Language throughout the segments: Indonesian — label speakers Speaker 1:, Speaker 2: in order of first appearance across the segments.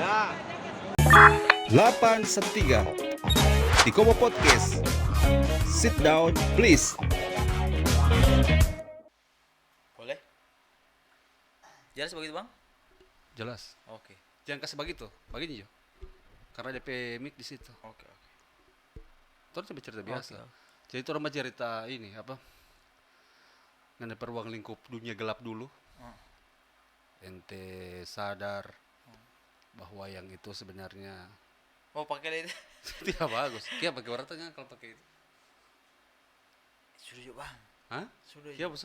Speaker 1: 813 di Komo Podcast. Sit down please.
Speaker 2: Boleh? Jelas begitu bang?
Speaker 3: Jelas.
Speaker 2: Oke.
Speaker 3: Jangan kasih begitu, begini jo. Karena DP mic di situ.
Speaker 2: Oke.
Speaker 3: Terus coba cerita biasa.
Speaker 2: Oke.
Speaker 3: Jadi itu orang cerita ini apa? Ngana peruang lingkup dunia gelap dulu. Ente sadar bahwa yang itu sebenarnya
Speaker 2: Oh pakai itu?
Speaker 3: tidak bagus. Kia pakai warna tengah kalau pakai itu.
Speaker 2: Sudah yuk bang.
Speaker 3: Hah?
Speaker 2: Sudah.
Speaker 3: Kia bos?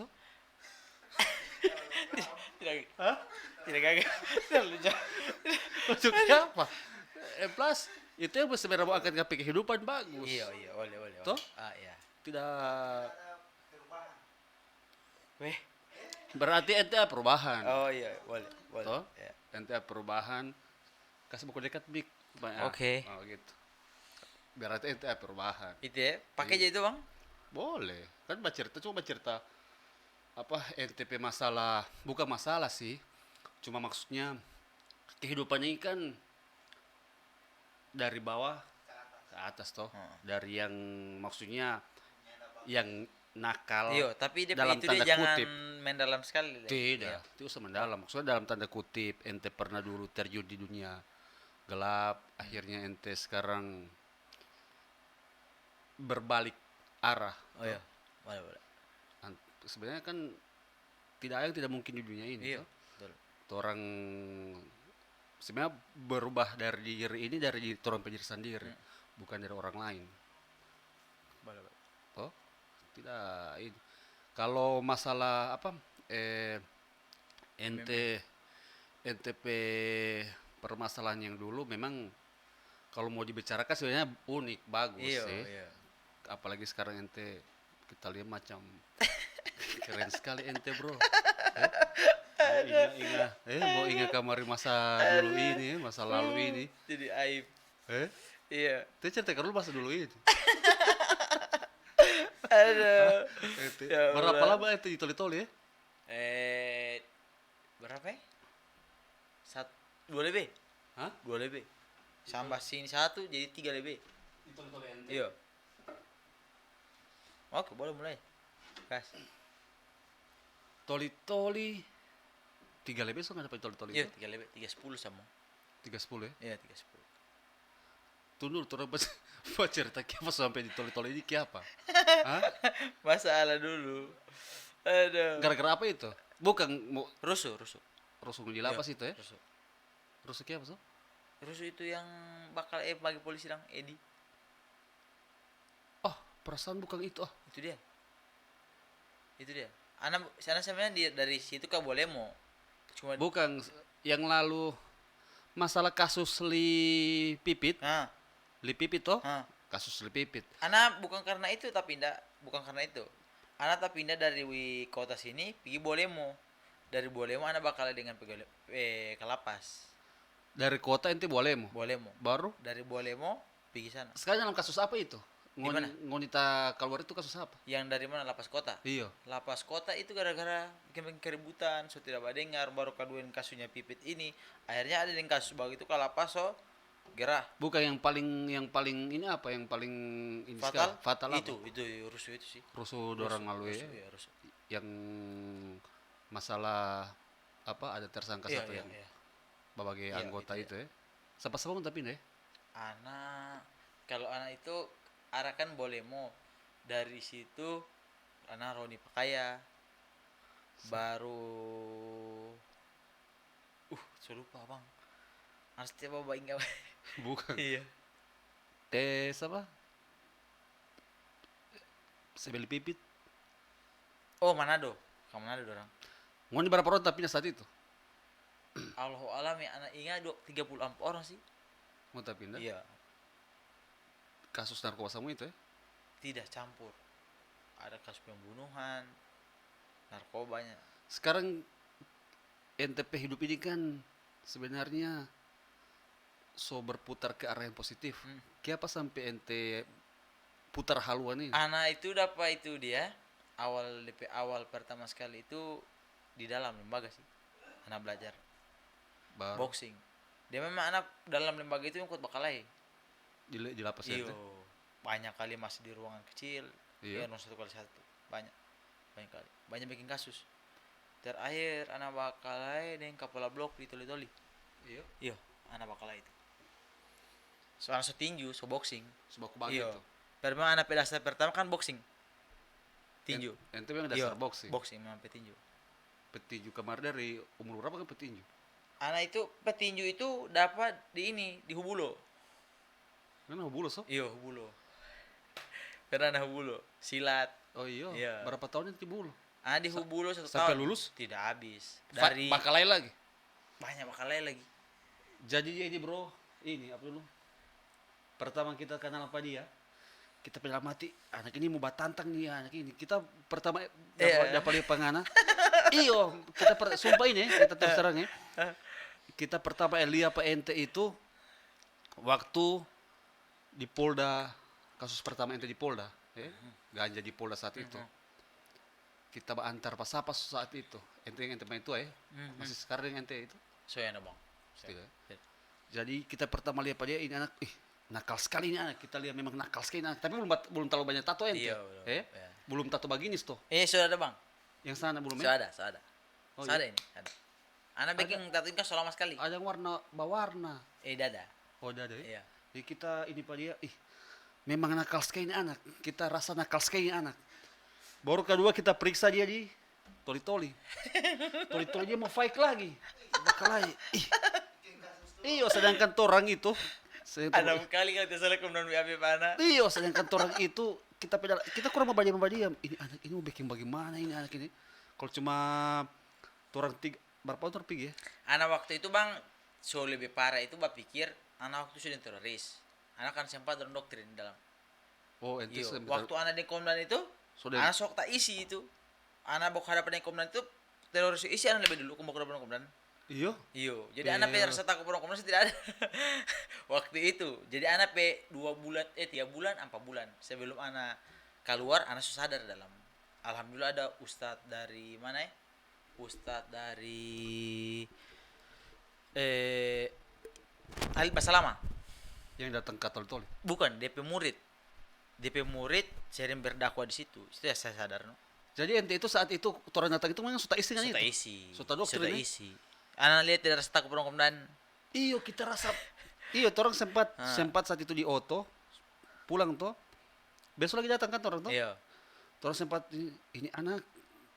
Speaker 2: Tidak. Hah? Tidak gagal. Terlalu jauh.
Speaker 3: Maksudnya apa? Plus itu yang sebenarnya mau angkat ke kehidupan bagus.
Speaker 2: Iya boleh.
Speaker 3: Toh?
Speaker 2: Iya.
Speaker 3: Tidak
Speaker 2: Weh.
Speaker 3: berarti ente perubahan.
Speaker 2: Oh iya boleh.
Speaker 3: Toh?
Speaker 2: Ya.
Speaker 3: Ente perubahan. Kasih buku dekat mic.
Speaker 2: Oke.
Speaker 3: Oh gitu. Berarti ente perubahan.
Speaker 2: Itu ya. Pakai aja itu bang.
Speaker 3: Boleh. Kan coba cerita apa NTP masalah, bukan masalah sih. Cuma maksudnya kehidupan ini kan dari bawah ke atas toh. Dari yang maksudnya yang nakal.
Speaker 2: Iya, tapi DP
Speaker 3: dalam
Speaker 2: itu
Speaker 3: tanda
Speaker 2: dia jangan
Speaker 3: kutip.
Speaker 2: mendalam sekali.
Speaker 3: Tidak,
Speaker 2: Iya.
Speaker 3: itu usah mendalam. Maksudnya dalam tanda kutip, ente pernah dulu terjun di dunia gelap, akhirnya ente sekarang berbalik arah.
Speaker 2: Oh iya, boleh.
Speaker 3: Sebenarnya kan tidak ada yang tidak mungkin di dunia ini.
Speaker 2: Iya,
Speaker 3: Toh.
Speaker 2: betul.
Speaker 3: Orang sebenarnya berubah dari diri ini dari orang pendiri sendiri, bukan dari orang lain.
Speaker 2: Boleh.
Speaker 3: Toh? Tidak ini. Kalau masalah apa NTP permasalahan yang dulu memang kalau mau dibicarakan sebenarnya unik, bagus sih.
Speaker 2: Iya.
Speaker 3: Apalagi sekarang ente kita lihat macam keren sekali ente bro. Mau ingat kamari masa dulu ini, masa lalu ini.
Speaker 2: Jadi aib. Iya.
Speaker 3: Itu cerita dulu masa dulu ini.
Speaker 2: Aduh.
Speaker 3: Ente,
Speaker 2: Ya
Speaker 3: berapa
Speaker 2: Allah.
Speaker 3: lama ente di toli-toli ya?
Speaker 2: Berapa ya? 2 lebih.
Speaker 3: Hah?
Speaker 2: 2 lebih. Sampai sini 1 jadi 3 lebih.
Speaker 3: Di toli-toli ente.
Speaker 2: Iya. Oke, boleh mulai. Kas.
Speaker 3: Toli-toli 3 lebih so nggak dapat toli-toli
Speaker 2: Iya,
Speaker 3: itu?
Speaker 2: 3 lebih, 310 sama.
Speaker 3: 310 ya?
Speaker 2: Iya, 310.
Speaker 3: Tunggu turun pas cerita apa sampai di toli-toli ini apa? Hah?
Speaker 2: Masalah dulu. Aduh.
Speaker 3: Gara-gara apa itu? Bukan mau
Speaker 2: Rusuh.
Speaker 3: rusuk di lapas
Speaker 2: Iya,
Speaker 3: itu ya?
Speaker 2: Rusuh.
Speaker 3: Rusuk apa so?
Speaker 2: Rusuh itu yang bakal bagi polisi dong, Edi.
Speaker 3: Oh, perasaan bukan itu. Oh,
Speaker 2: Itu dia. Anak sana sebenarnya dia dari situ kan boleh mau. Cuma
Speaker 3: bukan yang lalu masalah kasus Li Pipit.
Speaker 2: Nah,
Speaker 3: Li Pipit toh?
Speaker 2: nah.
Speaker 3: Kasus Li Pipit.
Speaker 2: Anak bukan karena itu tapi bukan karena itu. Anak tak pindah dari kota sini pergi Bolemo. Dari Bolemo anak bakal dengan ke lapas.
Speaker 3: Dari kota ente boleh mau.
Speaker 2: Bolemo.
Speaker 3: Baru
Speaker 2: Dari Bolemo pergi sana.
Speaker 3: sekarang dalam kasus apa itu?
Speaker 2: Di mana?
Speaker 3: Ngonita keluar itu kasus apa?
Speaker 2: Yang dari mana lapas kota?
Speaker 3: Iya.
Speaker 2: Lapas kota itu gara-gara bikin keributan, so tidak ada dengar baru kaduin kasusnya Pipit ini. Akhirnya ada yang kasus begitu ke lapas so gerah.
Speaker 3: Bukan yang paling ini apa? Yang paling ini
Speaker 2: Fatal?
Speaker 3: Fatal apa?
Speaker 2: Itu rusuh itu sih.
Speaker 3: Rusuh dorang lalu ya.
Speaker 2: Iya, rusuh.
Speaker 3: Yang masalah apa ada tersangka
Speaker 2: Iya,
Speaker 3: satu yang
Speaker 2: iya.
Speaker 3: sebagai
Speaker 2: Iya,
Speaker 3: anggota
Speaker 2: itu
Speaker 3: itu ya. Siapa tapi deh.
Speaker 2: Kalau anak itu arahkan Bolemo. Dari situ anak Roni Pakaya. Baru saya lupa bang. Harus tiap bawa enggak.
Speaker 3: Bukan.
Speaker 2: Iya.
Speaker 3: Apa? Sebeli Pipit.
Speaker 2: Oh, Manado. Ke Manado dorang.
Speaker 3: Ngoni berapa orang tapi saat itu?
Speaker 2: Allahu alam ya anak ingat 34 orang sih.
Speaker 3: Mau tapi pindah.
Speaker 2: Iya,
Speaker 3: Kasus narkoba semua itu ya.
Speaker 2: tidak campur. Ada kasus pembunuhan, narkobanya.
Speaker 3: Sekarang NTP hidup ini kan sebenarnya so berputar ke arah yang positif. Kenapa sampai ente putar haluan ini?
Speaker 2: Anak itu dapat itu dia awal pertama sekali itu di dalam lembaga sih. Anak belajar
Speaker 3: Baru.
Speaker 2: boxing. Dia memang anak dalam lembaga itu yang kuat bakalai.
Speaker 3: Di lapas
Speaker 2: Iyo,
Speaker 3: ente.
Speaker 2: banyak kali masih di ruangan kecil.
Speaker 3: Iya.
Speaker 2: Iya, 1 kali 1. Banyak. Banyak kali. Banyak bikin kasus. Terakhir anak bakalai dengan kepala blok di Toli-Toli.
Speaker 3: Iya.
Speaker 2: Iya, anak bakalai itu. Soalnya tinju, boxing.
Speaker 3: Sebaku bagi
Speaker 2: Iya.
Speaker 3: itu.
Speaker 2: Pertama anak pedasar pertama kan boxing. Tinju.
Speaker 3: Ente memang
Speaker 2: Iya,
Speaker 3: dasar boxing.
Speaker 2: Boxing memang petinju.
Speaker 3: Petinju kamar dari umur berapa kan petinju?
Speaker 2: Anak itu petinju itu dapat di ini, di Hubulo.
Speaker 3: Kan bulu so?
Speaker 2: Iya, Hubulo. Karena anak Hubulo, silat.
Speaker 3: Oh iya.
Speaker 2: Iya.
Speaker 3: Berapa tahun ente bulu?
Speaker 2: Anak di Hubulo 1
Speaker 3: sampai
Speaker 2: tahun.
Speaker 3: lulus?
Speaker 2: Tidak habis. Dari
Speaker 3: Bakalai lagi.
Speaker 2: banyak bakalai lagi.
Speaker 3: Jadi ini bro, ini apa dulu? Pertama kita kenal apa dia? Kita pengen mati, anak ini mau batantang nih anak ini. Kita pertama dapat lihat pangana. Iyo, kita sumpah ini kita terus terang ya. Kita pertama lihat apa ente itu waktu di Polda, kasus pertama ente di Polda, ganja di Polda saat itu. Kita antar pas apa saat itu. Ente main itu masih sekarang ente itu.
Speaker 2: So ya bang.
Speaker 3: Tidak. Jadi kita pertama lihat pada dia ini anak, nakal sekali ini anak. Kita lihat memang nakal sekali anak. Tapi belum terlalu banyak tato ente.
Speaker 2: Iya, belum. Iya.
Speaker 3: Belum tato baginis tuh.
Speaker 2: Sudah ada bang.
Speaker 3: Yang sana belum
Speaker 2: So ada.
Speaker 3: Oh,
Speaker 2: So ada ini. Ada. Anak bikin tato ini kan selama sekali.
Speaker 3: Ada yang warna bawarna.
Speaker 2: Dada.
Speaker 3: Oh ada ya.
Speaker 2: Iya.
Speaker 3: Jadi kita ini pada dia, memang nakal sekali ini anak. Kita rasa nakal sekali ini anak. Baru kedua kita periksa dia di Toli-Toli. Toli-Toli dia mau fight lagi. Bakalai. Iyo, sedangkan orang itu
Speaker 2: Ada kali kan salah kemudian WAP anak.
Speaker 3: iyo, sedangkan orang itu kita kurang membaca dia. Ini anak ini mau bikin bagaimana ini anak ini. Kalau cuma orang tiga berapa orang pergi ya?
Speaker 2: Anak waktu itu bang, so lebih parah itu pikir anak waktu sudah teroris. Anak kan sempat dalam doktrin dalam.
Speaker 3: Oh, ente
Speaker 2: Iyo, waktu anak di Komdan itu,
Speaker 3: sudah
Speaker 2: anak sok tak isi itu. Anak bok hadapan di Komdan itu teroris isi anak lebih dulu kembali hadapan Komdan.
Speaker 3: iyo.
Speaker 2: Iyo, jadi anak pe rasa takut orang Komdan tidak ada. Waktu itu, jadi anak pe 2 bulan 3 bulan 4 bulan sebelum anak keluar anak sudah sadar dalam. Alhamdulillah ada ustadz dari mana ya? Ustadz dari Alif Basalama.
Speaker 3: Yang datang ke Toli-Toli.
Speaker 2: Bukan, DP murid sering berdakwah di situ. Itu ya saya sadar no.
Speaker 3: Jadi ente itu saat itu orang datang itu memang sudah isi kan
Speaker 2: Sudah
Speaker 3: itu.
Speaker 2: isi.
Speaker 3: Sudah doktrin.
Speaker 2: Sudah isi. Anak lihat tidak rasa takut orang Komdan.
Speaker 3: Iyo kita rasa. Iyo orang sempat saat itu di Oto pulang tuh. Besok lagi datang kan orang tuh.
Speaker 2: Iya.
Speaker 3: Orang sempat ini anak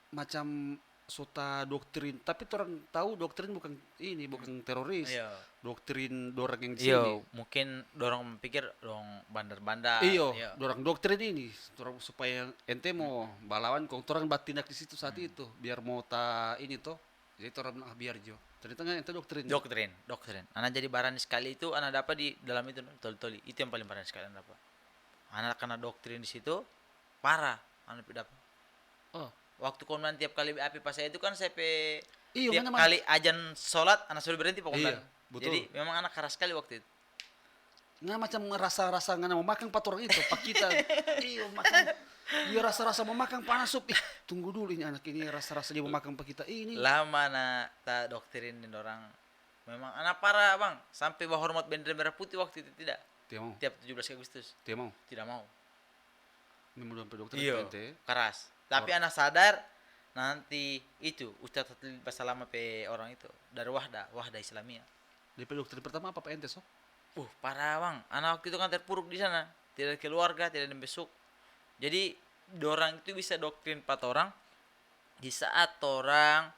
Speaker 3: macam sota doktrin, tapi orang tahu doktrin bukan teroris.
Speaker 2: Iya.
Speaker 3: Doktrin dorang yang di
Speaker 2: Iya,
Speaker 3: sini.
Speaker 2: mungkin dorong pikir dong bandar-bandar.
Speaker 3: Iyo, dorang doktrin ini, dorang supaya ente mau balawan kong orang batindak di situ saat itu, biar mau ini toh. Jadi orang biar jo. Ternyata kan ente doktrin.
Speaker 2: Doktrin. Anak jadi barani sekali itu anak dapat di dalam itu Toli-Toli. Itu yang paling parah sekali anak dapat. Anak kena doktrin di situ parah anak dapat.
Speaker 3: Oh,
Speaker 2: Waktu komandan tiap kali api pas saya itu kan saya
Speaker 3: iyo
Speaker 2: tiap
Speaker 3: mana
Speaker 2: kali ajan sholat anak sudah berhenti pak komandan.
Speaker 3: Iya, betul.
Speaker 2: Jadi memang anak keras sekali waktu itu.
Speaker 3: nggak macam rasa-rasa nggak mau makan pak orang itu, pak kita. Iyo macam dia rasa-rasa mau makan panas sup. Tunggu dulu ini anak ini rasa-rasa dia mau makan pak kita. Ini.
Speaker 2: Lama anak tak doktrinin orang. Memang anak parah bang. Sampai bawa hormat bendera merah putih waktu itu tidak.
Speaker 3: Dia mau.
Speaker 2: Tiap 17 Agustus
Speaker 3: Dia mau.
Speaker 2: tidak mau.
Speaker 3: Memang dompet dokter
Speaker 2: Iya,
Speaker 3: ente.
Speaker 2: keras. Tapi anak sadar nanti itu Ustadz Basalama pe orang itu dari Wahda Islamiyah.
Speaker 3: DP dokter pertama apa pak ente so?
Speaker 2: Parah bang. Anak waktu itu kan terpuruk di sana. Tidak ada keluarga, tidak ada besok. Jadi dorang itu bisa doktrin 4 orang di saat orang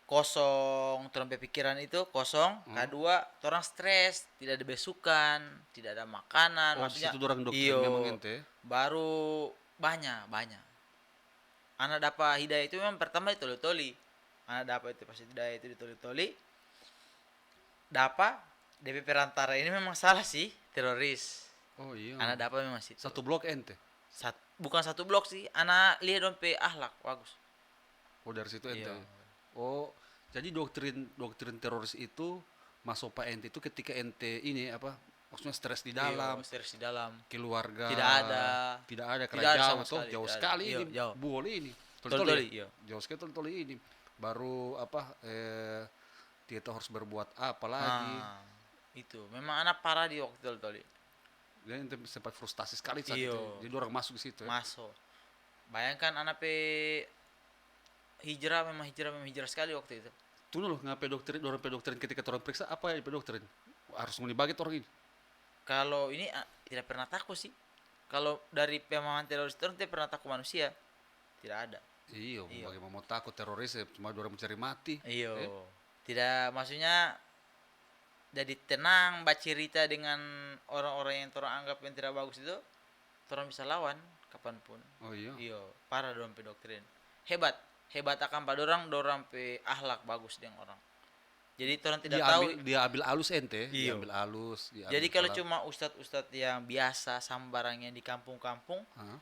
Speaker 2: kosong, orang pikiran itu kosong. Kedua, orang stres, tidak ada besukan, tidak ada makanan.
Speaker 3: Oh,
Speaker 2: Maksudnya,
Speaker 3: situ dorang doktrin
Speaker 2: iyo,
Speaker 3: memang ente.
Speaker 2: baru banyak. Anak dapat hidayah itu memang pertama di Toli-Toli. Anak dapat itu pas hidayah itu di Toli-Toli. Dapat DP perantara ini memang salah sih, teroris.
Speaker 3: Oh iya.
Speaker 2: Anak dapat memang sih.
Speaker 3: Satu blok ente.
Speaker 2: Bukan satu blok sih, anak lihat dompe ahlak bagus.
Speaker 3: Oh dari situ ente.
Speaker 2: Iya.
Speaker 3: Oh jadi doktrin teroris itu masuk pak ente itu ketika ente ini apa? Maksudnya stres di dalam.
Speaker 2: Iya, stres di dalam.
Speaker 3: Keluarga
Speaker 2: Tidak ada
Speaker 3: karena
Speaker 2: sama
Speaker 3: jauh tuh
Speaker 2: sekali,
Speaker 3: jauh
Speaker 2: tidak ada.
Speaker 3: sekali
Speaker 2: Iya,
Speaker 3: ini
Speaker 2: jauh.
Speaker 3: boleh ini
Speaker 2: Toli-Toli, iya.
Speaker 3: jauh sekali toli ini baru apa dia tahu harus berbuat apa lagi.
Speaker 2: Itu memang anak parah di waktu itu tadi.
Speaker 3: Dia ente sempat frustasi sekali saat
Speaker 2: Iyo.
Speaker 3: itu. Jadi orang masuk di situ. Ya.
Speaker 2: Masuk. Bayangkan anak memang hijrah sekali waktu itu.
Speaker 3: Tunggu loh, ngapain dokterin ketika orang periksa apa yang dokterin? Harus nguni baget orang ini.
Speaker 2: Kalau ini tidak pernah takut sih. Kalau dari pemahaman teroris itu tidak pernah takut manusia. Tidak ada.
Speaker 3: Iya, bagaimana mau takut teroris ya, cuma orang mencari mati.
Speaker 2: Iya. Tidak, maksudnya jadi tenang baca cerita dengan orang-orang yang orang anggap yang tidak bagus itu, orang bisa lawan kapanpun.
Speaker 3: Oh iya.
Speaker 2: Iya, parah dorang pe doktrin. Hebat akan pada dorang pe akhlak bagus dengan orang. Jadi orang tidak tahu.
Speaker 3: Dia ambil alus ente,
Speaker 2: Iya.
Speaker 3: dia ambil alus.
Speaker 2: Jadi kalau cuma ustadz yang biasa sambarang yang di kampung-kampung,
Speaker 3: Hah?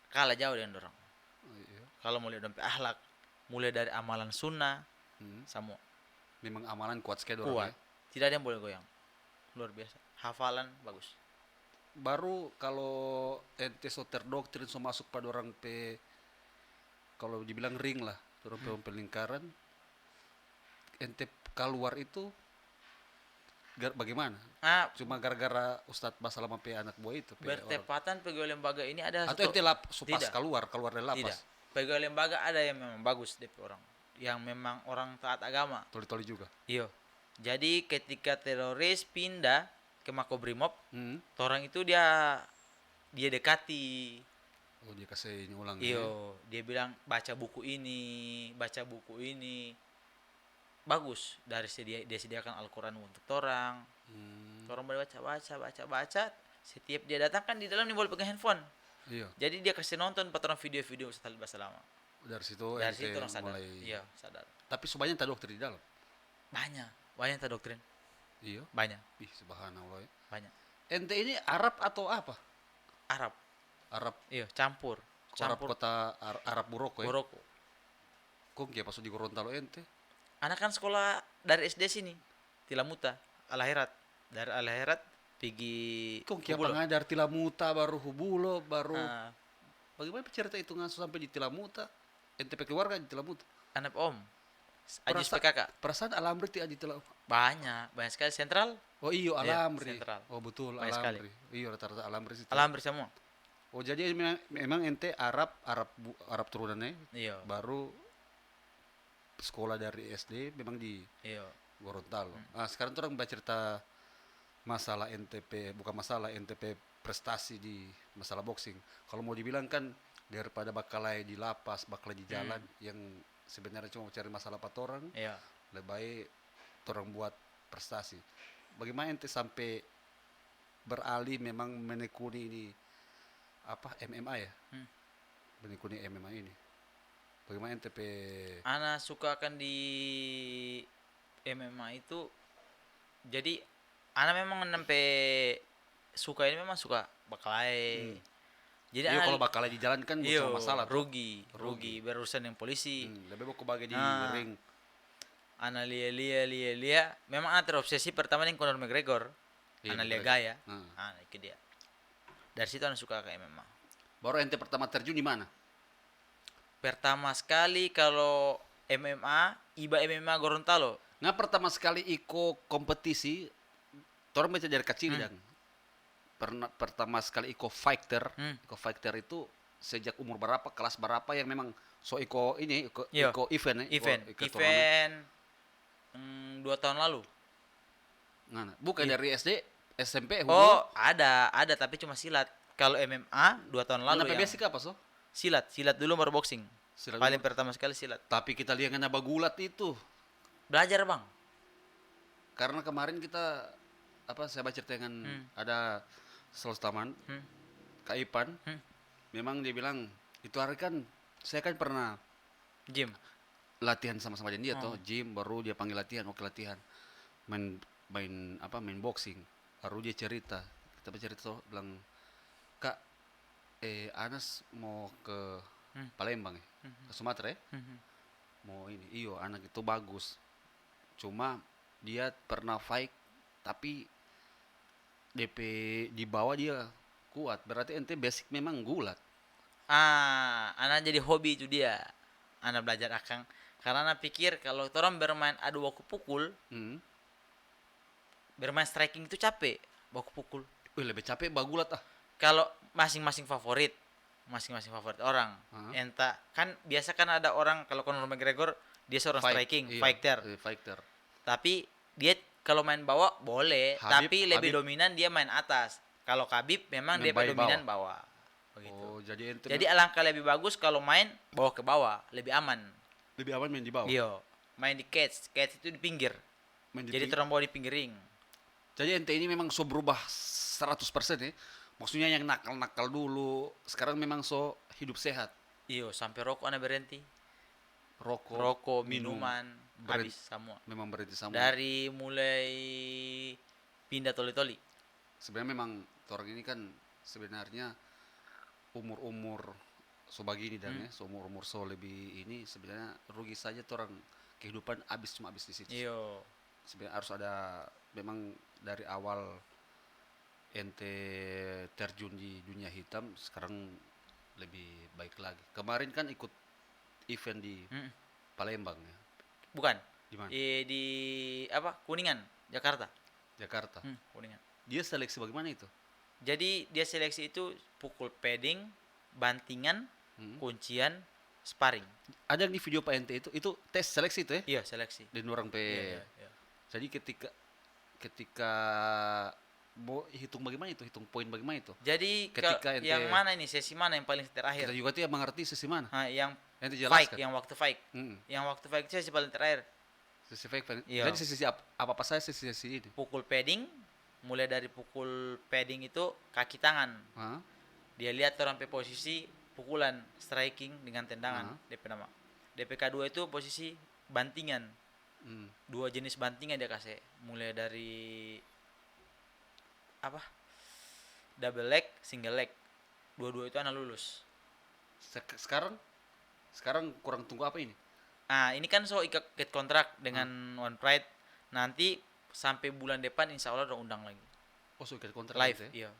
Speaker 2: kalah jauh dengan dorang.
Speaker 3: Oh, iya.
Speaker 2: Kalau mau lihat dorang pe akhlak, mulai dari amalan sunnah, semua
Speaker 3: Memang amalan kuat sekali
Speaker 2: kuat.
Speaker 3: orang ya.
Speaker 2: Tidak ada yang boleh goyang. Luar biasa. Hafalan bagus.
Speaker 3: Baru kalau ente so terdoktrin so masuk pada orang pe, kalau dibilang ring lah, orang pe lingkaran, ente keluar itu bagaimana? Cuma gara-gara Ustadz Basalamah pe anak buah itu pe orang.
Speaker 2: Bertepatan pegawai lembaga ini ada
Speaker 3: Atau ente pas
Speaker 2: Tidak.
Speaker 3: keluar dari lapas.
Speaker 2: Tidak. Pegawai lembaga ada yang memang bagus DP orang. Yang memang orang taat agama.
Speaker 3: Toli-toli juga.
Speaker 2: Iya. Jadi ketika teroris pindah ke Makobrimob, orang itu dia dekati.
Speaker 3: Oh dia kasih ulang.
Speaker 2: Iya, dia bilang baca buku ini. Bagus. Dari dia sediakan Al-Quran untuk orang. Orang boleh baca. Setiap dia datang kan di dalam dia boleh pegang handphone.
Speaker 3: Iya.
Speaker 2: Jadi dia kasih nonton patron video-video Ustadz Basalamah.
Speaker 3: Dari situ
Speaker 2: Dari situ
Speaker 3: ente
Speaker 2: orang sadar.
Speaker 3: mulai.
Speaker 2: Iya, sadar.
Speaker 3: Tapi sebanyak tak dokter di dalam.
Speaker 2: Banyak tak doktrin.
Speaker 3: Iya.
Speaker 2: Banyak.
Speaker 3: Ih subhanallah ya.
Speaker 2: Banyak.
Speaker 3: Ente ini Arab atau apa?
Speaker 2: Arab.
Speaker 3: Arab.
Speaker 2: Iya, campur.
Speaker 3: Arab kota Arab Moroko ya.
Speaker 2: Moroko.
Speaker 3: Kok dia pas di Gorontalo ente?
Speaker 2: Anak kan sekolah dari SD sini. Tilamuta, Al-Khairat. Dari Al-Khairat pergi
Speaker 3: Kok dia
Speaker 2: Hubulo.
Speaker 3: pengajar Tilamuta baru Hubulo baru.
Speaker 2: Ah,
Speaker 3: Bagaimana cerita itu ngasuh sampai di Tilamuta? Ente pe keluarga di Tilamuta.
Speaker 2: anak Om. Ajis
Speaker 3: Perasa-
Speaker 2: PKK.
Speaker 3: Perasaan Alamri ti di Tilamuta.
Speaker 2: Banyak sekali sentral.
Speaker 3: Oh iyo
Speaker 2: Iya,
Speaker 3: Alamri.
Speaker 2: sentral.
Speaker 3: Oh betul
Speaker 2: Banyak sekali.
Speaker 3: Alamri. Iya rata-rata Alamri situ.
Speaker 2: Alhamdulillah semua.
Speaker 3: Oh jadi memang ente Arab turunannya
Speaker 2: Iya.
Speaker 3: baru sekolah dari SD memang di
Speaker 2: Iya.
Speaker 3: Gorontalo. Sekarang tuh orang baca cerita masalah NTP, bukan masalah NTP prestasi di masalah boxing. Kalau mau dibilang kan daripada bakalai di lapas, bakalai di jalan yang sebenarnya cuma cari masalah 4 orang,
Speaker 2: Iya.
Speaker 3: lebih baik orang buat prestasi. Bagaimana ente sampai beralih memang menekuni ini apa MMA ya? Menekuni MMA ini. Bagaimana ente
Speaker 2: Ana suka akan di MMA itu. Jadi ana memang sampai suka ini memang suka bakalai. Jadi
Speaker 3: iya
Speaker 2: ana
Speaker 3: kalau bakalai di jalan kan bukan masalah.
Speaker 2: rugi berurusan dengan polisi.
Speaker 3: Lebih baik bagi di ring.
Speaker 2: Ana lia memang ana terobsesi pertama dengan Conor McGregor.
Speaker 3: Iya,
Speaker 2: Ana lihat
Speaker 3: McGregor.
Speaker 2: gaya. Itu dia. Dari situ ana suka ke MMA.
Speaker 3: Baru ente pertama terjun di mana?
Speaker 2: Pertama sekali kalau MMA, iba MMA Gorontalo.
Speaker 3: Nggak pertama sekali ikut kompetisi, orang baca dari kecil dan pertama sekali ikut fighter, ikut fighter itu sejak umur berapa, kelas berapa yang memang so ikut ini, ikut
Speaker 2: Iya.
Speaker 3: event ya? Ikut turnamen.
Speaker 2: Event 2 tahun lalu.
Speaker 3: Nah, bukan dari SD, SMP,
Speaker 2: Oh, ada tapi cuma silat. Kalau MMA 2 tahun lalu
Speaker 3: Sampai
Speaker 2: yang
Speaker 3: basic apa so?
Speaker 2: silat dulu baru boxing.
Speaker 3: Silat
Speaker 2: Paling
Speaker 3: dulu.
Speaker 2: pertama sekali silat.
Speaker 3: Tapi kita lihat kena bagulat itu,
Speaker 2: Belajar, Bang.
Speaker 3: karena kemarin kita saya baca cerita dengan ada Taman, Kak Ipan, memang dia bilang itu hari kan saya kan pernah
Speaker 2: Gym.
Speaker 3: latihan sama-sama dengan dia tuh, gym baru dia panggil latihan, oke latihan, main boxing, baru dia cerita, kita bercerita tuh bilang Kak, Anas mau ke Palembang ya, ke Sumatera ya, mau ini, iyo anak itu bagus, cuma dia pernah fight tapi DP di bawah dia kuat, berarti ente basic memang gulat.
Speaker 2: Anak jadi hobi itu dia. Anak belajar akang Karena ana pikir kalau orang bermain adu baku pukul,
Speaker 3: Hmm.
Speaker 2: bermain striking itu capek baku pukul.
Speaker 3: Wih, lebih capek bagulat ah.
Speaker 2: Kalau masing-masing favorit orang.
Speaker 3: Hah?
Speaker 2: Entah kan biasa kan ada orang kalau Conor McGregor dia seorang striking,
Speaker 3: Iya,
Speaker 2: fighter.
Speaker 3: fighter.
Speaker 2: Tapi dia kalau main bawah boleh, tapi lebih
Speaker 3: Habib.
Speaker 2: dominan dia main atas. Kalau Khabib memang dia
Speaker 3: Main
Speaker 2: dominan bawah. Begitu.
Speaker 3: Oh, jadi ente
Speaker 2: Jadi alangkah lebih bagus kalau main bawah ke bawah, lebih aman.
Speaker 3: lebih aman main di bawah.
Speaker 2: Iya. Main di cage itu di pinggir.
Speaker 3: Main di
Speaker 2: Jadi
Speaker 3: ping-
Speaker 2: terang bawa di pinggir ring.
Speaker 3: Jadi ente ini memang so berubah 100% ya. Maksudnya yang nakal-nakal dulu, sekarang memang so hidup sehat.
Speaker 2: Iya, sampai rokok ana berhenti.
Speaker 3: Rokok,
Speaker 2: Rokok,
Speaker 3: minum,
Speaker 2: minuman,
Speaker 3: berhenti.
Speaker 2: habis semua.
Speaker 3: Memang berhenti sama.
Speaker 2: Dari mulai pindah toli-toli.
Speaker 3: Sebenarnya memang orang ini kan sebenarnya umur-umur so begini dan ya, so umur-umur so lebih ini sebenarnya rugi saja orang kehidupan cuma habis di situ.
Speaker 2: Iya.
Speaker 3: Sebenarnya harus ada memang dari awal ente terjun di dunia hitam sekarang lebih baik lagi. Kemarin kan ikut event di
Speaker 2: Mm.
Speaker 3: Palembang ya.
Speaker 2: Bukan.
Speaker 3: Di mana?
Speaker 2: Di apa? Kuningan, Jakarta.
Speaker 3: Jakarta.
Speaker 2: Kuningan.
Speaker 3: Dia seleksi bagaimana itu?
Speaker 2: Jadi dia seleksi itu pukul padding, bantingan,
Speaker 3: Hmm.
Speaker 2: kuncian, sparring.
Speaker 3: Ada yang di video Pak ente itu tes seleksi itu ya?
Speaker 2: Iya, seleksi.
Speaker 3: Dan orang pe.
Speaker 2: Iya, iya.
Speaker 3: Jadi ketika mau hitung bagaimana itu, hitung poin bagaimana itu?
Speaker 2: Jadi
Speaker 3: Ketika ente-
Speaker 2: yang mana ini sesi mana yang paling terakhir?
Speaker 3: Kita juga tidak mengerti sesi mana.
Speaker 2: Nah, yang
Speaker 3: Ente
Speaker 2: fight,
Speaker 3: jelaskan.
Speaker 2: yang waktu fight.
Speaker 3: Mm-mm.
Speaker 2: Yang waktu fight itu sesi paling terakhir.
Speaker 3: Sesi fake fan.
Speaker 2: Iya.
Speaker 3: Jadi sesi apa saja sesi ini.
Speaker 2: Pukul padding, mulai dari pukul padding itu kaki tangan.
Speaker 3: Hah?
Speaker 2: Dia lihat orang pe posisi pukulan striking dengan tendangan. DP nama. DP kedua itu posisi bantingan.
Speaker 3: Hmm.
Speaker 2: 2 jenis bantingan dia kasih. Mulai dari apa? Double leg, single leg. Dua-dua itu anak lulus.
Speaker 3: Sekarang kurang tunggu apa ini?
Speaker 2: Nah, ini kan so ikat kontrak dengan One Pride. Nanti sampai bulan depan insya Allah udah undang lagi.
Speaker 3: Oh, so ikat kontrak
Speaker 2: Live,
Speaker 3: gitu ya?
Speaker 2: iya.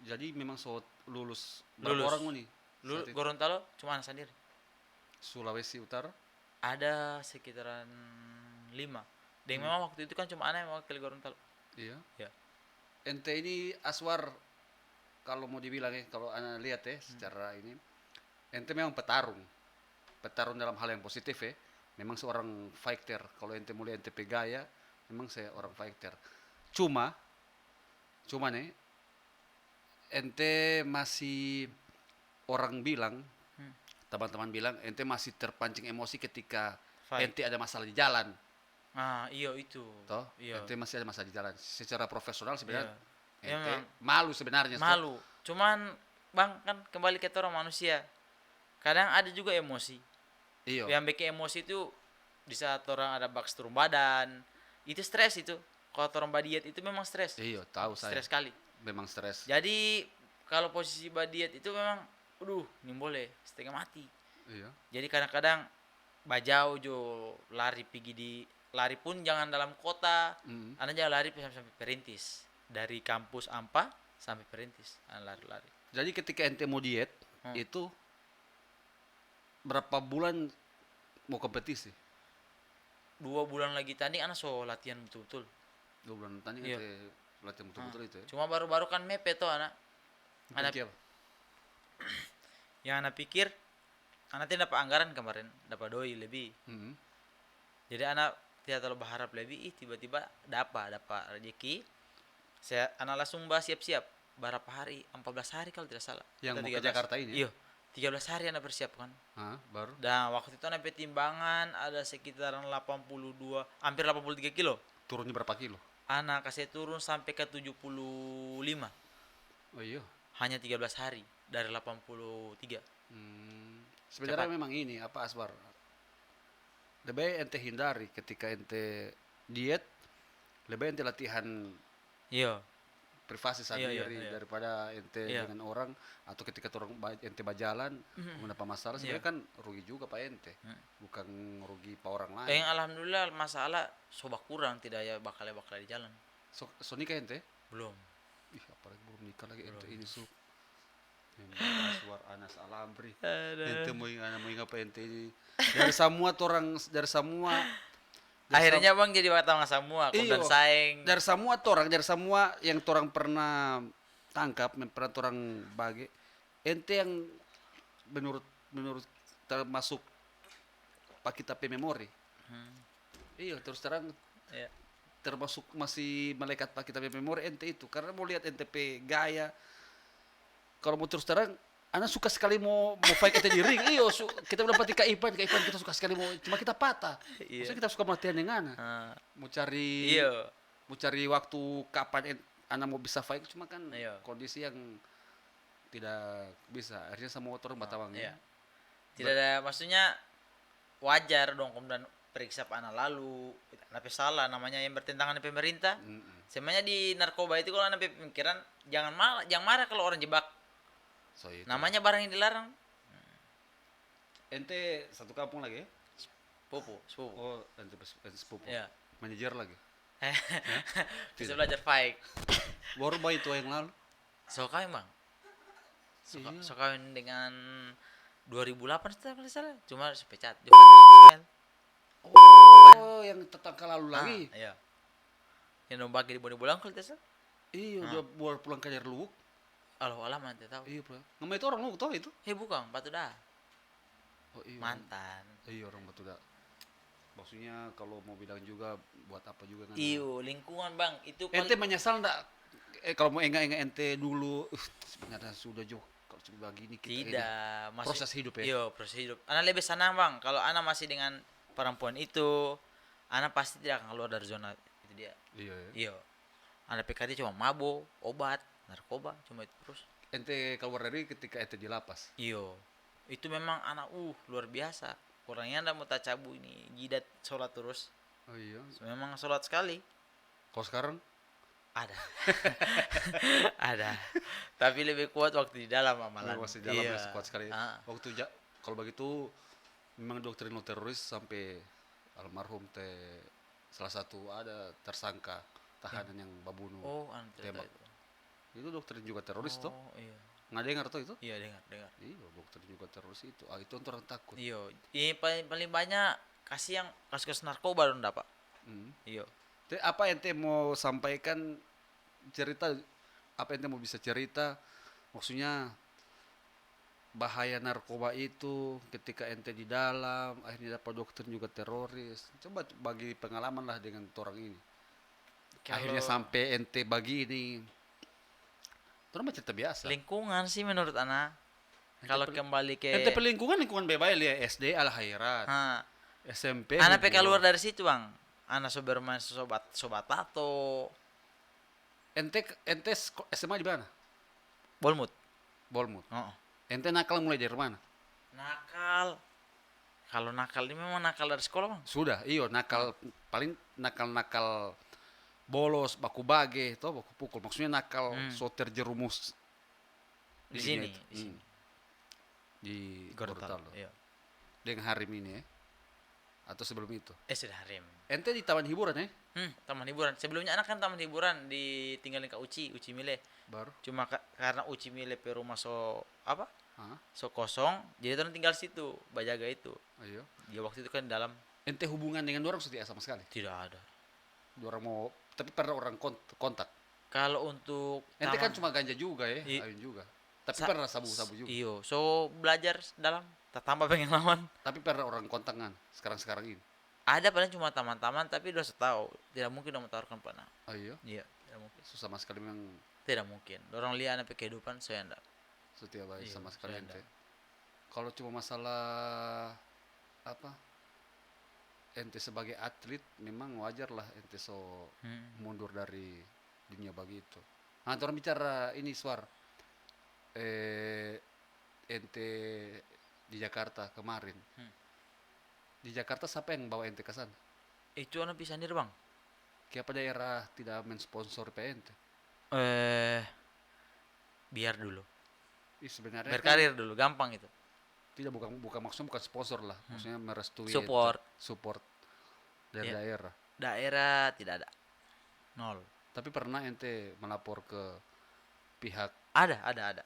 Speaker 3: Jadi memang so lulus
Speaker 2: Lulus.
Speaker 3: berapa orang nih?
Speaker 2: Lu
Speaker 3: saat itu?
Speaker 2: Gorontalo cuma anak sendiri.
Speaker 3: Sulawesi Utara?
Speaker 2: Ada sekitaran 5. Dan memang waktu itu kan cuma anak yang mewakili Gorontalo.
Speaker 3: Iya.
Speaker 2: Ya.
Speaker 3: Ente ini Aswar kalau mau dibilang ya, kalau anda lihat ya secara ini, ente memang petarung dalam hal yang positif ya. Memang seorang fighter. Kalau ente mulai ente pegaya, memang saya orang fighter. Cuma nih, ente masih orang bilang, teman-teman bilang, ente masih terpancing emosi ketika
Speaker 2: Fight.
Speaker 3: ente ada masalah di jalan.
Speaker 2: Ah, iya itu.
Speaker 3: Toh,
Speaker 2: Iya.
Speaker 3: ente masih ada masalah di jalan. Secara profesional sebenarnya,
Speaker 2: Iya.
Speaker 3: ente
Speaker 2: Memang.
Speaker 3: malu sebenarnya. toh.
Speaker 2: Malu. Cuman Bang kan kembali ke orang manusia. Kadang ada juga emosi.
Speaker 3: Iya.
Speaker 2: Yang bikin emosi itu di saat orang ada baks turun badan, itu stres itu. Kalau orang badiat itu memang stres.
Speaker 3: Iya, tahu saya.
Speaker 2: Stres sekali.
Speaker 3: Memang stres.
Speaker 2: Jadi kalau posisi badiat itu memang ini boleh setengah mati.
Speaker 3: Iya.
Speaker 2: Jadi kadang-kadang bajau jo lari lari pun jangan dalam kota. Anda jangan lari sampai Perintis. Dari kampus Ampa sampai Perintis. Anda lari-lari.
Speaker 3: Jadi ketika ente mau diet itu berapa bulan mau kompetisi?
Speaker 2: 2 bulan lagi tanding Anda so latihan betul-betul.
Speaker 3: 2 bulan tadi
Speaker 2: Iya.
Speaker 3: ente latihan betul-betul itu ya.
Speaker 2: Cuma baru-baru kan mepe tuh anak. Anak
Speaker 3: Pikir,
Speaker 2: yang anak pikir anak tidak dapat anggaran kemarin, dapat doi lebih.
Speaker 3: hmm,
Speaker 2: Jadi anak tidak terlalu berharap lebih, tiba-tiba dapat rezeki. Anak langsung bahas siap-siap. Berapa hari? 14 hari kalau tidak salah.
Speaker 3: Yang
Speaker 2: Atau
Speaker 3: mau ke
Speaker 2: 13.
Speaker 3: Jakarta ini?
Speaker 2: Iya. 13 hari anak persiapkan.
Speaker 3: Hah, baru
Speaker 2: Dan waktu itu anak pertimbangan ada sekitaran 82, hampir 83 kilo.
Speaker 3: turunnya berapa kilo?
Speaker 2: Anak kasih turun sampai ke 75.
Speaker 3: Oh iya.
Speaker 2: Hanya 13 hari dari 83.
Speaker 3: Sebenarnya
Speaker 2: Cepat.
Speaker 3: memang ini apa Asbar? Lebih baik ente hindari ketika ente diet, lebih baik ente latihan
Speaker 2: Iya.
Speaker 3: privasi sendiri
Speaker 2: iya.
Speaker 3: daripada ente
Speaker 2: Iya.
Speaker 3: dengan orang atau ketika ente berjalan mendapat masalah sebenarnya kan rugi juga pak ente, bukan rugi pak orang lain.
Speaker 2: Yang alhamdulillah masalah soba kurang tidak ya bakal di jalan.
Speaker 3: So nikah ente?
Speaker 2: Belum.
Speaker 3: Ih apalagi belum nikah lagi ente ini so Aswar Anas Alambri. Ente mau apa ente ini? Dari semua dari semua
Speaker 2: Akhirnya bang jadi wartawan semua,
Speaker 3: iyo,
Speaker 2: dan saing.
Speaker 3: dari semua yang torang pernah tangkap, yang pernah torang bagi, ente yang menurut menurut termasuk pak kita pe memori. Iya, terus terang
Speaker 2: Iya.
Speaker 3: termasuk masih melekat pak kita pe memori ente itu, karena mau lihat ente pe gaya. Kalau mau terus terang, Ana suka sekali mau fight ente di ring. Iyo, kita udah pati Kak Ipan kita suka sekali mau, cuma kita patah.
Speaker 2: Iya.
Speaker 3: Maksudnya kita suka latihan dengan Ana.
Speaker 2: Ah,
Speaker 3: Mau cari
Speaker 2: iya.
Speaker 3: mau cari waktu kapan Ana mau bisa fight, cuma kan
Speaker 2: Iya.
Speaker 3: kondisi yang tidak bisa. Akhirnya sama motor batawang
Speaker 2: Iya. Tidak ada, maksudnya wajar dong kemudian periksa anak lalu, tapi salah namanya yang bertentangan dengan pemerintah. Sebenarnya di narkoba itu kalau anak pemikiran jangan marah kalau orang jebak.
Speaker 3: So, itu.
Speaker 2: Namanya barang yang dilarang.
Speaker 3: Ente satu kampung lagi ya?
Speaker 2: Sepupu.
Speaker 3: Oh, ente sepupu.
Speaker 2: Iya.
Speaker 3: Manajer lagi.
Speaker 2: Bisa belajar fight.
Speaker 3: Baru bayi itu yang lalu.
Speaker 2: So kawin bang. So kawin dengan 2008 setelah kalau salah. Cuma sepecat.
Speaker 3: Oh, yang tetangga lalu lagi.
Speaker 2: Iya. Yang nombak di Boni Bolang kalau tidak salah.
Speaker 3: Iya, udah baru pulang ke Luwuk.
Speaker 2: Alah nanti tahu.
Speaker 3: Iya, bro. Nama itu orang Luwuk tahu itu?
Speaker 2: Bukan, Batu Dah.
Speaker 3: Oh, iya.
Speaker 2: Mantan.
Speaker 3: Iya, orang Batu Dah. Maksudnya kalau mau bilang juga buat apa juga kan?
Speaker 2: Iyo, lingkungan bang. Itu
Speaker 3: Ente menyesal enggak? Kalau mau enggak ente dulu, sebenarnya sudah jauh. Kalau cuma begini kita
Speaker 2: tidak masih
Speaker 3: proses hidup ya.
Speaker 2: Iya, proses hidup. Ana lebih senang bang. Kalau ana masih dengan perempuan itu, ana pasti tidak akan keluar dari zona itu dia.
Speaker 3: Iya. Ya.
Speaker 2: Iya. Ana PKD cuma mabuk, obat, narkoba, cuma itu terus.
Speaker 3: Ente keluar dari ketika ente di lapas.
Speaker 2: Iyo. Itu memang anak luar biasa. Kurangnya anda mau tacabu ini, jidat sholat terus.
Speaker 3: Oh iya.
Speaker 2: Memang sholat sekali.
Speaker 3: Kalau sekarang?
Speaker 2: Ada. Ada. Tapi lebih kuat waktu di dalam amalan.
Speaker 3: Masih dalam masih kuat sekali.
Speaker 2: Ah.
Speaker 3: Waktu kalau begitu memang doktrin teroris sampai almarhum salah satu ada tersangka tahanan yang babunuh.
Speaker 2: Oh,
Speaker 3: tembak. Itu doktrin juga teroris toh?
Speaker 2: Iya.
Speaker 3: Nggak dengar tuh itu?
Speaker 2: Iya, dengar.
Speaker 3: Iya, doktrin juga teroris itu. Itu orang takut.
Speaker 2: Iya. Ini paling banyak kasih yang kasus narkoba dong dapat. Iya.
Speaker 3: Apa ente mau sampaikan cerita, apa ente mau bisa cerita, maksudnya bahaya narkoba itu ketika ente di dalam akhirnya dapat doktrin juga teroris, coba bagi pengalaman lah dengan orang ini. Akhirnya sampai ente bagi ini itu mah cerita biasa.
Speaker 2: Lingkungan sih menurut anak. Kalau kembali ke
Speaker 3: ente lingkungan bebas ya, SD Al Khairat, SMP
Speaker 2: anak PK keluar dari situ bang. Anak bermain sobat tato.
Speaker 3: Ente SMA di mana?
Speaker 2: Bolmut.
Speaker 3: Oh. Ente nakal mulai dari mana?
Speaker 2: Nakal. Kalau nakal ini memang nakal dari sekolah bang.
Speaker 3: Sudah, iyo nakal paling nakal bolos, baku bage, baku pukul. Maksudnya nakal so terjerumus
Speaker 2: di sini.
Speaker 3: Di
Speaker 2: Gorontalo. Iya.
Speaker 3: Dengan Harim ini ya. Atau sebelum itu?
Speaker 2: Sudah Harim.
Speaker 3: Ente di taman hiburan ya?
Speaker 2: Taman hiburan. Sebelumnya anak kan taman hiburan ditinggalin ke Uci Mile.
Speaker 3: Baru.
Speaker 2: Cuma karena Uci Mile pe rumah so kosong, jadi orang tinggal situ, bajaga itu.
Speaker 3: Iya.
Speaker 2: Dia waktu itu kan dalam.
Speaker 3: Ente hubungan dengan orang sudah sama sekali?
Speaker 2: Tidak ada.
Speaker 3: Orang mau, tapi pernah orang kontak.
Speaker 2: Kalau untuk
Speaker 3: ente kan cuma ganja juga ya, ayun juga. Tapi pernah sabu-sabu juga.
Speaker 2: Iyo, so belajar dalam, tambah pengen lawan.
Speaker 3: Tapi pernah orang kontak kan sekarang ini?
Speaker 2: Ada paling cuma taman-taman, tapi udah tahu tidak mungkin udah mentawarkan pernah.
Speaker 3: Oh iya?
Speaker 2: Iya, tidak mungkin.
Speaker 3: Susah sama sekali memang.
Speaker 2: Tidak mungkin. Orang lihat anak kehidupan saya enggak.
Speaker 3: Setiap hari
Speaker 2: Iya,
Speaker 3: sama sekali ente. Kalau cuma masalah apa? Ente sebagai atlet memang wajar lah ente mundur dari dunia begitu. Nah, orang bicara ini Suar. Ente di Jakarta kemarin. Di Jakarta siapa yang bawa ente ke sana?
Speaker 2: Itu anak bisa sendiri, Bang.
Speaker 3: Kenapa daerah tidak mensponsor ente?
Speaker 2: Biar dulu.
Speaker 3: Sebenarnya
Speaker 2: berkarir dulu, gampang itu.
Speaker 3: Tidak, bukan maksudnya bukan sponsor lah. Maksudnya merestui
Speaker 2: support
Speaker 3: dari daerah.
Speaker 2: Daerah tidak ada. 0.
Speaker 3: Tapi pernah ente melapor ke pihak?
Speaker 2: Ada.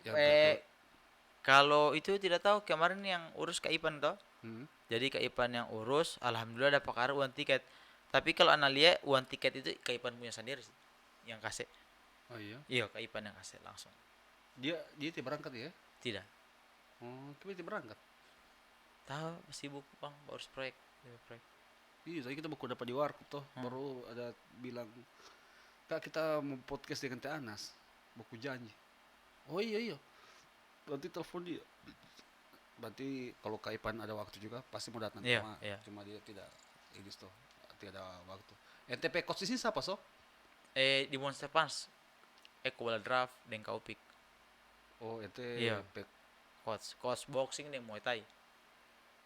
Speaker 3: Yang
Speaker 2: Kalau itu tidak tahu, kemarin yang urus Kak Ipan toh.
Speaker 3: Hmm.
Speaker 2: Jadi Kak Ipan yang urus, alhamdulillah dapat kabar uang tiket. Tapi kalau Ana lihat uang tiket itu Kak Ipan punya sendiri sih, yang kasih.
Speaker 3: Oh iya.
Speaker 2: Iya, Kak Ipan yang kasih langsung.
Speaker 3: Dia tidak berangkat ya?
Speaker 2: Tidak.
Speaker 3: Oh, kita tidak berangkat.
Speaker 2: Tahu sibuk Bang, urus proyek. Proyek.
Speaker 3: Iya, tadi kita baru dapat di warkop toh, baru ada bilang, Kak kita mau podcast dengan Teh Anas, baku janji. Oh iya, berarti telepon dia. Berarti kalau Kak Ipan ada waktu juga pasti mau datang.
Speaker 2: Iya,
Speaker 3: cuma,
Speaker 2: iya.
Speaker 3: cuma dia tidak ini toh, tidak ada waktu. NTP coach di sini siapa so?
Speaker 2: Di Monster Punch. Kuala Draft dan Kaupik.
Speaker 3: Oh
Speaker 2: Iya.
Speaker 3: NTP
Speaker 2: Coach boxing dan Muay Thai.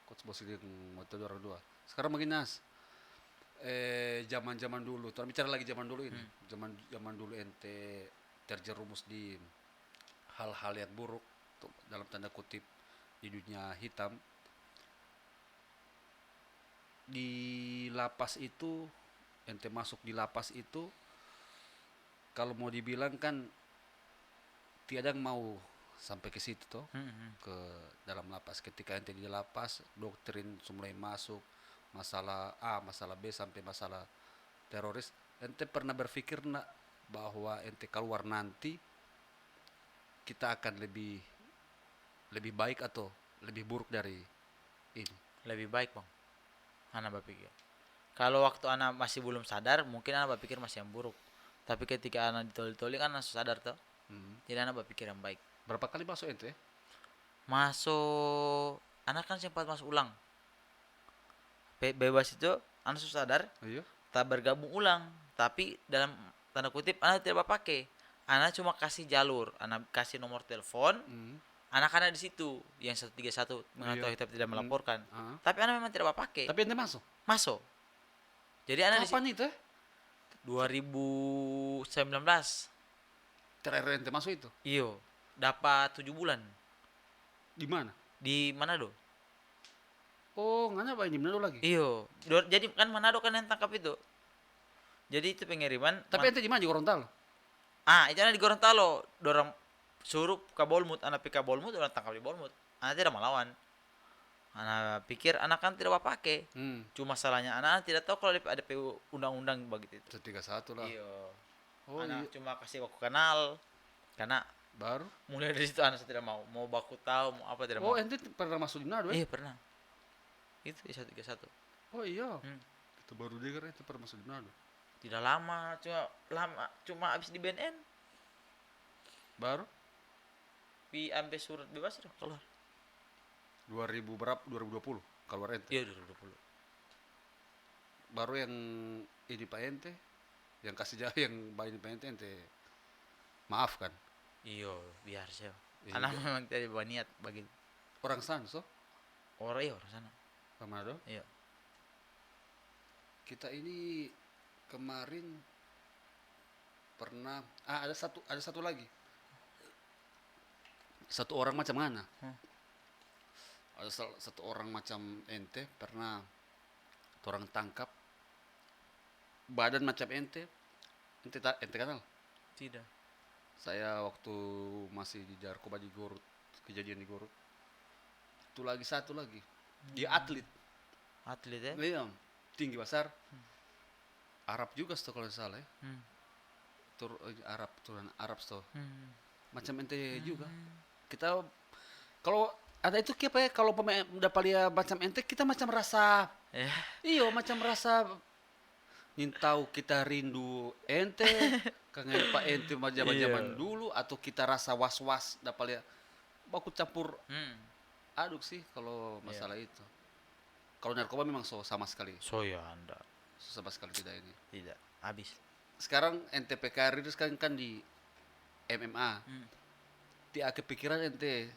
Speaker 3: coach bos ini mau itu dua. Sekarang makin nas. Zaman dulu, kita bicara lagi zaman dulu ini. Zaman dulu ente terjerumus di hal-hal yang buruk tuh, dalam tanda kutip di dunia hitam. Di lapas itu, ente masuk di lapas itu, kalau mau dibilang kan tiada yang mau sampai ke situ toh, ke dalam lapas. Ketika ente di lapas, doktrin mulai masuk, masalah A, masalah B sampai masalah teroris. Ente pernah berpikir nak bahwa ente keluar nanti kita akan lebih baik atau lebih buruk dari ini?
Speaker 2: Lebih baik Bang, Ana berpikir. Kalau waktu Ana masih belum sadar, mungkin Ana berpikir masih yang buruk. Tapi ketika Ana ditoli-toli kan Ana sadar toh. Jadi Ana berpikir yang baik.
Speaker 3: Berapa kali masuk ente?
Speaker 2: Masuk, Ana kan sempat masuk ulang. Bebas itu Ana sudah sadar,
Speaker 3: Iya.
Speaker 2: tak bergabung ulang. Tapi dalam tanda kutip Ana tidak pakai. Ana cuma kasih jalur, Ana kasih nomor telepon. Anak ada di situ yang 131 mengetahui tapi tidak melaporkan. Tapi Ana memang tidak pakai.
Speaker 3: Tapi ente masuk?
Speaker 2: Masuk. Jadi Ana di
Speaker 3: Kapan itu?
Speaker 2: 2019.
Speaker 3: Terakhir ente masuk itu?
Speaker 2: Iyo, dapat 7 bulan
Speaker 3: Di mana?
Speaker 2: di Manado.
Speaker 3: Oh, nggak apa di Manado lagi?
Speaker 2: Iyo, jadi kan Manado kan yang tangkap itu. Jadi itu pengiriman.
Speaker 3: Tapi ente di mana? Di Gorontalo?
Speaker 2: Itu Ana di Gorontalo. Dorang suruh ke Bolmut, Ana pikir Bolmut, orang tangkap di Bolmut. Ana tidak melawan. Ana pikir anak kan tidak pakai. Cuma salahnya anak tidak tahu kalau ada PU undang-undang begitu itu.
Speaker 3: 131 lah.
Speaker 2: Iya.
Speaker 3: Oh,
Speaker 2: Anak cuma kasih baku kenal. Karena
Speaker 3: baru?
Speaker 2: mulai dari situ anak tidak mau baku tahu mau apa tidak
Speaker 3: Oh,
Speaker 2: mau.
Speaker 3: ente pernah masuk di Manado?
Speaker 2: Iya pernah. Itu 131.
Speaker 3: Oh iya.
Speaker 2: Hmm.
Speaker 3: Kita baru dengar ente pernah masuk di Manado.
Speaker 2: Tidak lama, cuma habis di BNN.
Speaker 3: Baru?
Speaker 2: Ambil surat bebas sudah keluar.
Speaker 3: 2000 berapa? 2020 keluar ente.
Speaker 2: Iya 2020.
Speaker 3: Baru yang ini Pak ente, yang kasih jalan yang bayi Pak ente maafkan.
Speaker 2: Iya, biar sih.
Speaker 3: Iya.
Speaker 2: Anak memang tidak berniat bagi
Speaker 3: Orang sana so?
Speaker 2: orang sana.
Speaker 3: Ke Manado?
Speaker 2: Iya.
Speaker 3: Kita ini kemarin pernah ada satu lagi. Satu orang macam mana? Ada satu orang macam ente pernah orang tangkap badan macam ente kenal?
Speaker 2: Tidak.
Speaker 3: Saya waktu masih di Jarkoba di Gorut, kejadian di Gorut. Itu lagi satu lagi. Dia atlet.
Speaker 2: Atlet ya?
Speaker 3: Iya, tinggi besar. Arab juga kalau tidak salah ya. Turunan Arab macam ente juga. Kita kalau ada itu apa ya, kalau pemain udah paling macam ente kita macam rasa iyo macam rasa tahu kita rindu ente kangen Pak ente zaman dulu atau kita rasa was-was dapat lihat baku campur aduk sih kalau masalah itu. Kalau narkoba memang sama sekali.
Speaker 2: Ya Anda.
Speaker 3: Sama sekali tidak ini.
Speaker 2: Tidak, habis.
Speaker 3: Sekarang ente PKR itu sekarang kan di MMA. Tidak kepikiran ente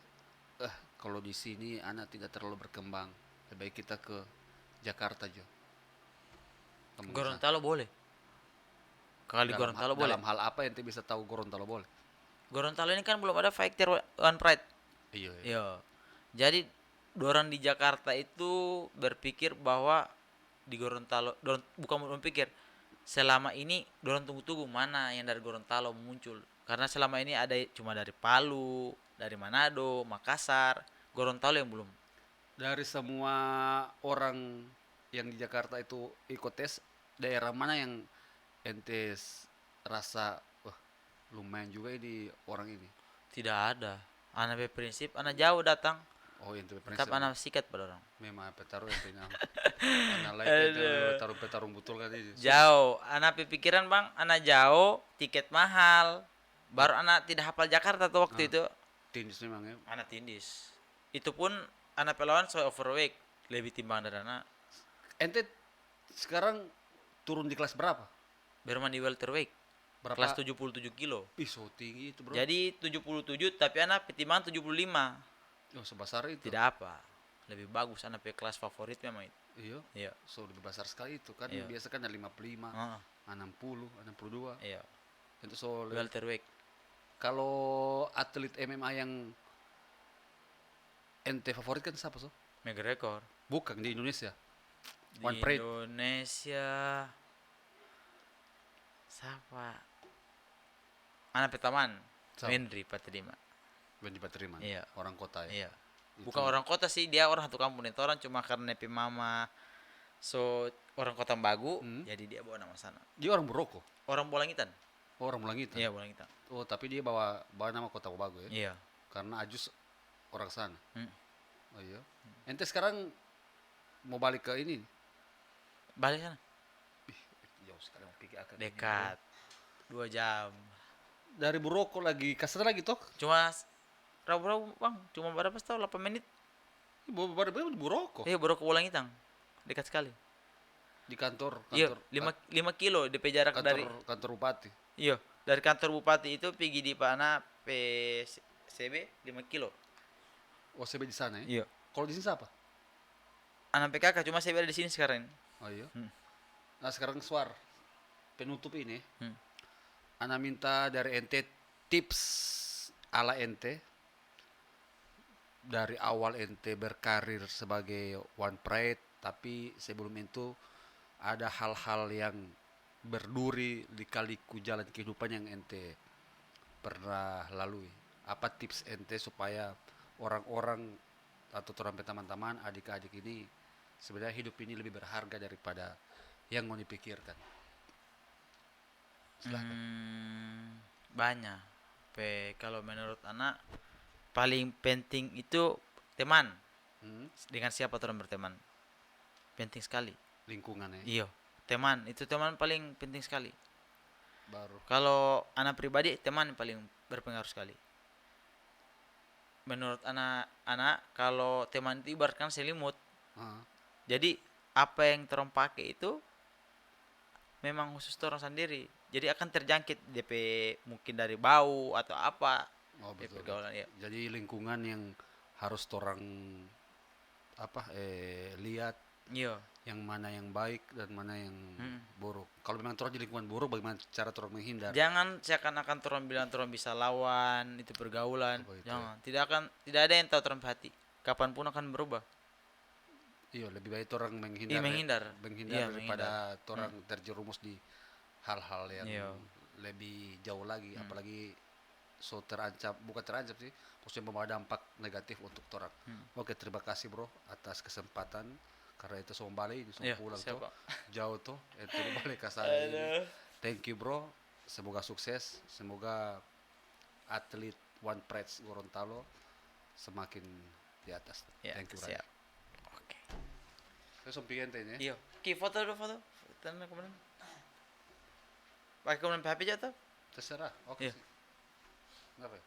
Speaker 3: kalau di sini anak tidak terlalu berkembang. Lebih baik kita ke Jakarta Jo.
Speaker 2: Gorontalo boleh. Kali Gorontalo boleh.
Speaker 3: Dalam hal apa ente bisa tahu Gorontalo boleh?
Speaker 2: Gorontalo ini kan belum ada fighter One Pride. Iya. Jadi orang di Jakarta itu berpikir bahwa di Gorontalo, bukan berpikir, selama ini orang tunggu-tunggu mana yang dari Gorontalo muncul. Karena selama ini ada cuma dari Palu, dari Manado, Makassar, Gorontalo yang belum.
Speaker 3: Dari semua orang yang di Jakarta itu ikut tes, daerah mana yang ente rasa wah lumayan juga ini orang ini.
Speaker 2: Tidak ada. Anak berprinsip, anak jauh datang.
Speaker 3: Oh ente
Speaker 2: Tetap
Speaker 3: prinsip
Speaker 2: anak sikat pada orang.
Speaker 3: memang petarung ente nama. Anak lain ente petarung betul kan ini.
Speaker 2: Jauh. Anak pikiran bang, anak jauh, tiket mahal. Baru anak tidak hafal Jakarta tuh waktu itu.
Speaker 3: Tindis memang ya.
Speaker 2: Anak tindis. Itu pun anak pelawan soal overweight. Lebih timbang dari anak.
Speaker 3: Ente sekarang turun di kelas berapa?
Speaker 2: Bermain di welterweight.
Speaker 3: Berapa?
Speaker 2: Kelas 77 kilo.
Speaker 3: Ih, so tinggi itu bro.
Speaker 2: Jadi 77 tapi anak pertimbangan 75.
Speaker 3: Oh, sebesar itu.
Speaker 2: Tidak apa. Lebih bagus anak pe kelas favorit memang itu.
Speaker 3: Iya.
Speaker 2: Iya.
Speaker 3: So lebih besar sekali itu kan.
Speaker 2: Iya.
Speaker 3: Biasa kan ada 55,
Speaker 2: Heeh.
Speaker 3: 60, 62.
Speaker 2: Iya.
Speaker 3: Itu so
Speaker 2: Welterweight.
Speaker 3: kalau atlet MMA yang ente favorit kan siapa so?
Speaker 2: McGregor.
Speaker 3: Bukan di Indonesia.
Speaker 2: Di
Speaker 3: One Pride.
Speaker 2: Indonesia siapa? Anak petaman.
Speaker 3: Siapa?
Speaker 2: Henry Patrima.
Speaker 3: Benji Patriman.
Speaker 2: Iya.
Speaker 3: Orang kota ya.
Speaker 2: Iya. Bukan orang kota sih, dia orang satu kampung itu orang cuma karena nepi mama so orang kota Bagu, jadi dia bawa nama sana.
Speaker 3: Dia orang Boroko.
Speaker 2: Orang Bolangitan.
Speaker 3: Oh, orang Melangit.
Speaker 2: Iya, Bolangitan.
Speaker 3: Oh, tapi dia bawa nama kota Bago ya.
Speaker 2: Iya.
Speaker 3: Karena Ajus orang sana.
Speaker 2: Hmm.
Speaker 3: Oh iya. Ente sekarang mau balik ke ini.
Speaker 2: Balik sana.
Speaker 3: Jauh sekali mau pergi akan.
Speaker 2: Dekat. 2 jam.
Speaker 3: Dari Boroko lagi kasar lagi toh.
Speaker 2: Cuma rabu-rabu bang, cuma berapa setahun 8 menit.
Speaker 3: Baru di Boroko.
Speaker 2: Iya, baru ke Bolangitan. Dekat sekali.
Speaker 3: Di kantor
Speaker 2: Iya, 5 kilo DP jarak dari.
Speaker 3: kantor bupati.
Speaker 2: Iya, dari kantor bupati itu pergi di Pana PCB 5 kilo.
Speaker 3: Oh, CB di sana ya.
Speaker 2: Iya.
Speaker 3: Kalau di sini siapa?
Speaker 2: Anak PKK cuma CB ada di sini sekarang.
Speaker 3: Oh iya.
Speaker 2: Hmm.
Speaker 3: Nah, sekarang suar penutup ini.
Speaker 2: Hmm.
Speaker 3: Ana minta dari ente tips ala ente dari awal ente berkarir sebagai One Pride, tapi sebelum itu ada hal-hal yang berduri di kaliku jalan kehidupan yang ente pernah lalui. Apa tips ente supaya orang-orang atau orang teman-teman adik-adik ini sebenarnya hidup ini lebih berharga daripada yang mau dipikirkan?
Speaker 2: Banyak. Kalau menurut anak paling penting itu teman. Dengan siapa orang berteman? Penting sekali.
Speaker 3: Lingkungan ya.
Speaker 2: Iya, teman itu teman paling penting sekali.
Speaker 3: Baru.
Speaker 2: Kalau anak pribadi teman yang paling berpengaruh sekali. Menurut anak kalau teman itu ibaratkan selimut. Jadi apa yang terong pakai itu memang khusus orang sendiri. Jadi akan terjangkit DP mungkin dari bau atau apa.
Speaker 3: Oh betul.
Speaker 2: Pergaulan, ya.
Speaker 3: Jadi lingkungan yang harus orang lihat
Speaker 2: Iya.
Speaker 3: yang mana yang baik dan mana yang buruk. Kalau memang orang di lingkungan buruk, bagaimana cara orang menghindar?
Speaker 2: Jangan seakan-akan orang bilang orang bisa lawan itu pergaulan.
Speaker 3: Oh, itu
Speaker 2: Jangan. Tidak ada yang tahu orang hati. Kapanpun akan berubah.
Speaker 3: Iya, lebih baik orang menghindar.
Speaker 2: Iya, menghindar.
Speaker 3: Menghindar
Speaker 2: Iya,
Speaker 3: daripada orang terjerumus di hal-hal yang
Speaker 2: Iya.
Speaker 3: lebih jauh lagi, apalagi so terancam, bukan terancam sih, maksudnya membawa dampak negatif untuk orang. Oke, terima kasih bro atas kesempatan, karena itu so balik ini so
Speaker 2: Iya,
Speaker 3: pulang
Speaker 2: siap,
Speaker 3: tuh
Speaker 2: Pak.
Speaker 3: jauh tuh itu balik ke sana ini. Thank you bro, semoga sukses, semoga atlet One Pride Gorontalo semakin di atas.
Speaker 2: Ya,
Speaker 3: Thank you
Speaker 2: siap.
Speaker 3: Ray.
Speaker 2: Oke.
Speaker 3: Saya so pengen tanya.
Speaker 2: Iya. Ki foto dulu foto. Tanda kemudian. Pakai kemudian HP aja tuh.
Speaker 3: Terserah. Oke.
Speaker 2: Iya.
Speaker 3: Kenapa ya?